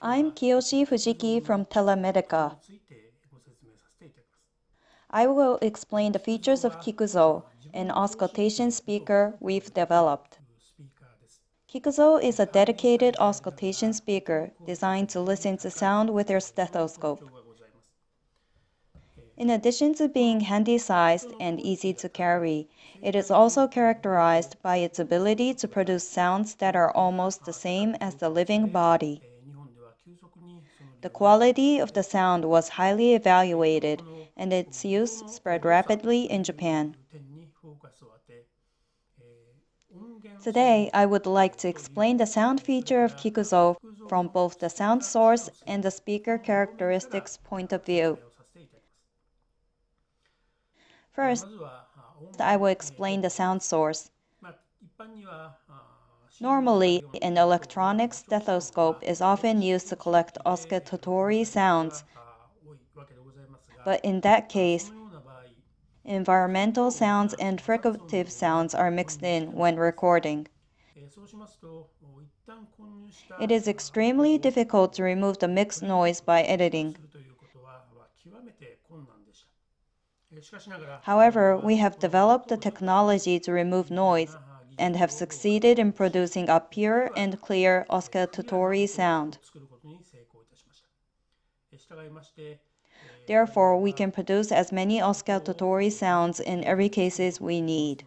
I'm Kiyoshi Fujiki from Telemedica. I will explain the features of Kikuzo, an auscultation speaker we've developed. Kikuzo is a dedicated auscultation speaker designed to listen to sound with your stethoscope. In addition to being handy-sized and easy to carry, it is also characterized by its ability to produce sounds that are almost the same as the living body. The quality of the sound was highly evaluated, and its use spread rapidly in Japan. Today, I would like to explain the sound feature of Kikuzo from both the sound source and the speaker characteristics point of view. First, I will explain the sound source. Normally, an electronic stethoscope is often used to collect auscultatory sounds, but in that case, environmental sounds and fricative sounds are mixed in when recording. It is extremely difficult to remove the mixed noise by editing. However, we have developed the technology to remove noise and have succeeded in producing a pure and clear auscultatory sound. Therefore, we can produce as many auscultatory sounds in every case we need.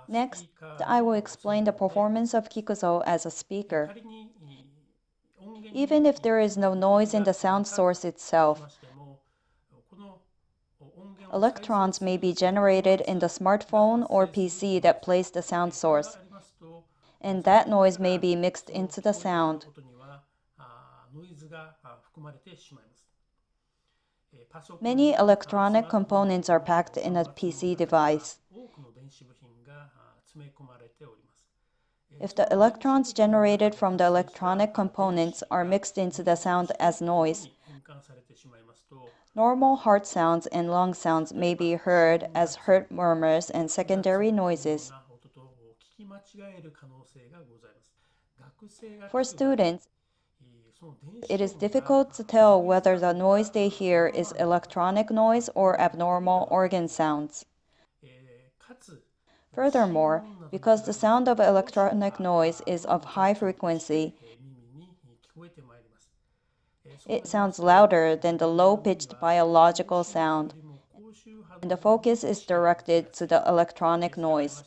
Next, I will explain the performance of Kikuzo as a speaker. Even if there is no noise in the sound source itself, electrons may be generated in the smartphone or PC that plays the sound source, and that noise may be mixed into the sound. Many electronic components are packed in a PC device. If the electrons generated from the electronic components are mixed into the sound as noise, normal heart sounds and lung sounds may be heard as heart murmurs and secondary noises. For students, it is difficult to tell whether the noise they hear is electronic noise or abnormal organ sounds. Furthermore, because the sound of electronic noise is of high frequency, it sounds louder than the low-pitched biological sound, and the focus is directed to the electronic noise.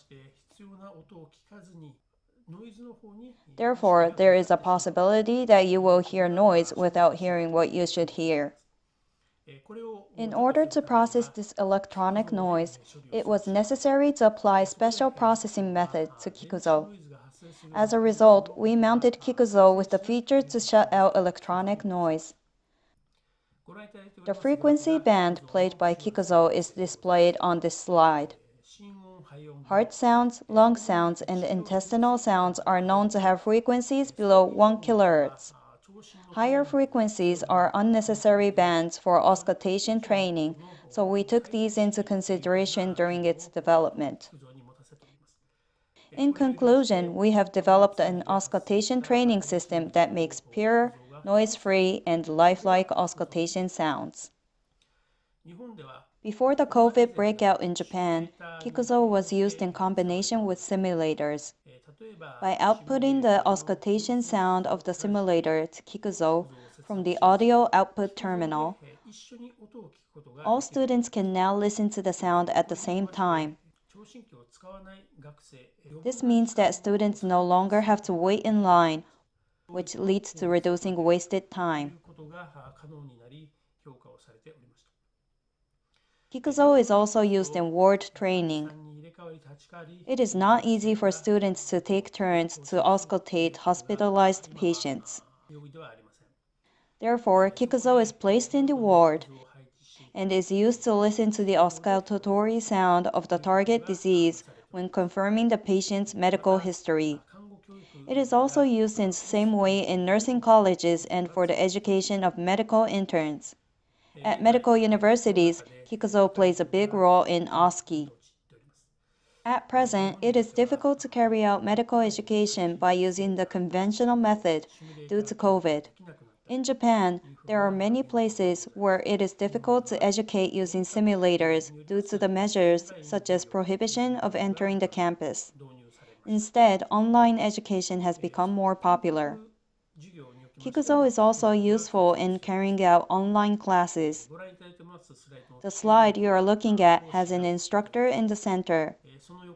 Therefore, there is a possibility that you will hear noise without hearing what you should hear. In order to process this electronic noise, it was necessary to apply special processing method to Kikuzo. As a result, we mounted Kikuzo with the feature to shut out electronic noise. The frequency band played by Kikuzo is displayed on this slide. Heart sounds, lung sounds, and intestinal sounds are known to have frequencies below 1 kHz. Higher frequencies are unnecessary bands for auscultation training, so we took these into consideration during its development. In conclusion, we have developed an auscultation training system that makes pure, noise-free, and lifelike auscultation sounds. Before the COVID breakout in Japan, Kikuzo was used in combination with simulators. By outputting the auscultation sound of the simulator to Kikuzo from the audio output terminal, all students can now listen to the sound at the same time. This means that students no longer have to wait in line, which leads to reducing wasted time. Kikuzo is also used in ward training. It is not easy for students to take turns to auscultate hospitalized patients. Therefore, Kikuzo is placed in the ward and is used to listen to the auscultatory sound of the target disease when confirming the patient's medical history. It is also used in the same way in nursing colleges and for the education of medical interns. At medical universities, Kikuzo plays a big role in OSCE. At present, it is difficult to carry out medical education by using the conventional method due to COVID. In Japan, there are many places where it is difficult to educate using simulators due to the measures such as prohibition of entering the campus. Instead, online education has become more popular. Kikuzo is also useful in carrying out online classes. The slide you are looking at has an instructor in the center.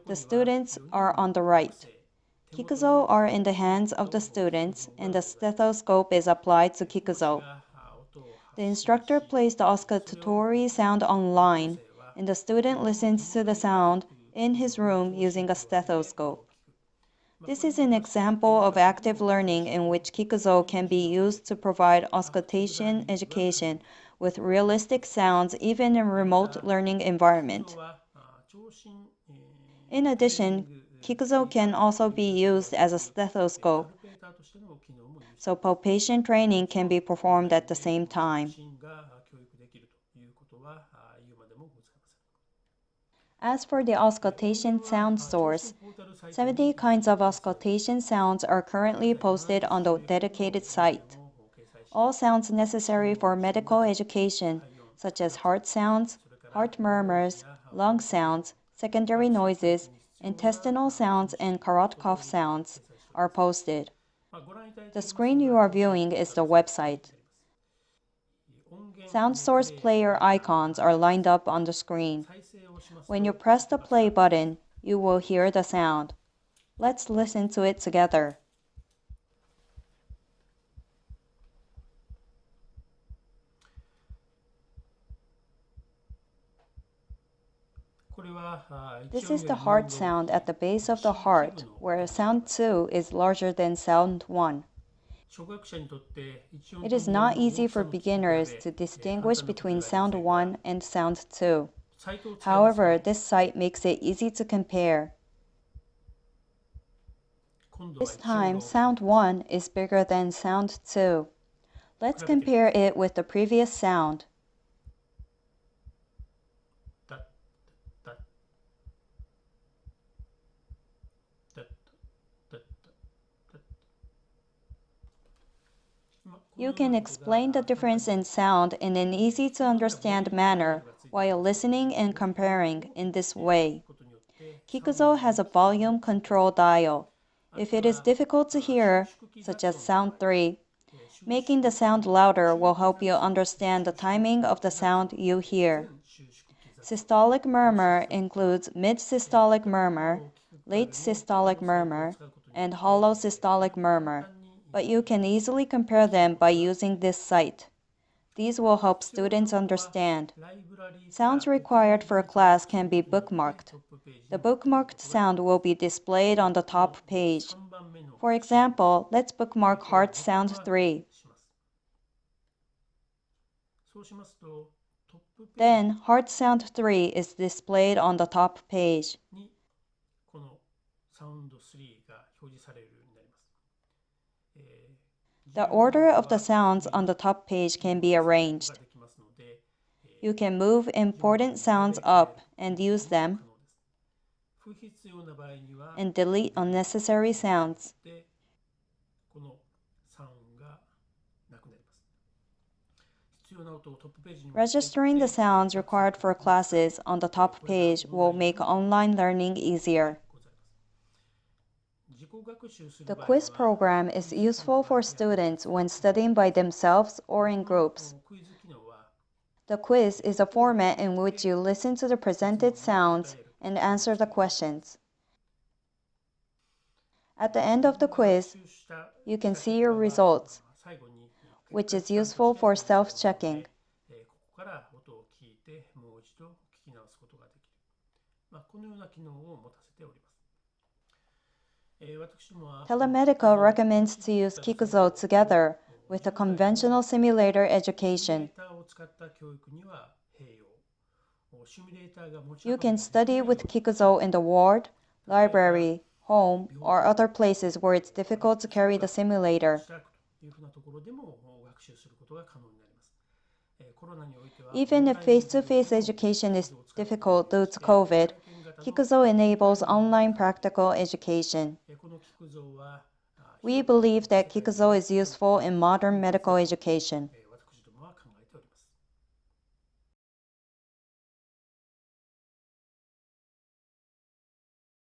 The students are on the right. Kikuzo are in the hands of the students, and the stethoscope is applied to Kikuzo. The instructor plays the auscultatory sound online, and the student listens to the sound in his room using a stethoscope. This is an example of active learning in which Kikuzo can be used to provide auscultation education with realistic sounds even in remote learning environment. In addition, Kikuzo can also be used as a stethoscope, so palpation training can be performed at the same time. As for the auscultation sound source, 70 kinds of auscultation sounds are currently posted on the dedicated site. All sounds necessary for medical education, such as heart sounds, heart murmurs, lung sounds, secondary noises, intestinal sounds, and Korotkov sounds, are posted. The screen you are viewing is the website. Sound source player icons are lined up on the screen. When you press the play button, you will hear the sound. Let's listen to it together. This is the heart sound at the base of the heart, where sound 2 is larger than sound 1. It is not easy for beginners to distinguish between sound 1 and sound 2. However, this site makes it easy to compare. This time, sound 1 is bigger than sound 2. Let's compare it with the previous sound. You can explain the difference in sound in an easy-to-understand manner while listening and comparing in this way. Kikuzo has a volume control dial. If it is difficult to hear, such as sound 3, making the sound louder will help you understand the timing of the sound you hear. Systolic murmur includes mid-systolic murmur, late systolic murmur, and hollow systolic murmur, but you can easily compare them by using this site. These will help students understand. Sounds required for a class can be bookmarked. The bookmarked sound will be displayed on the top page. For example, let's bookmark heart sound 3. Then, heart sound 3 is displayed on the top page. The order of the sounds on the top page can be arranged. You can move important sounds up and use them, and delete unnecessary sounds. Registering the sounds required for classes on the top page will make online learning easier. The quiz program is useful for students when studying by themselves or in groups. The quiz is a format in which you listen to the presented sounds and answer the questions. At the end of the quiz, you can see your results, which is useful for self-checking. Telemedica recommends to use Kikuzo together with a conventional simulator education. You can study with Kikuzo in the ward, library, home, or other places where it's difficult to carry the simulator. Even if face-to-face education is difficult due to COVID, Kikuzo enables online practical education. We believe that Kikuzo is useful in modern medical education.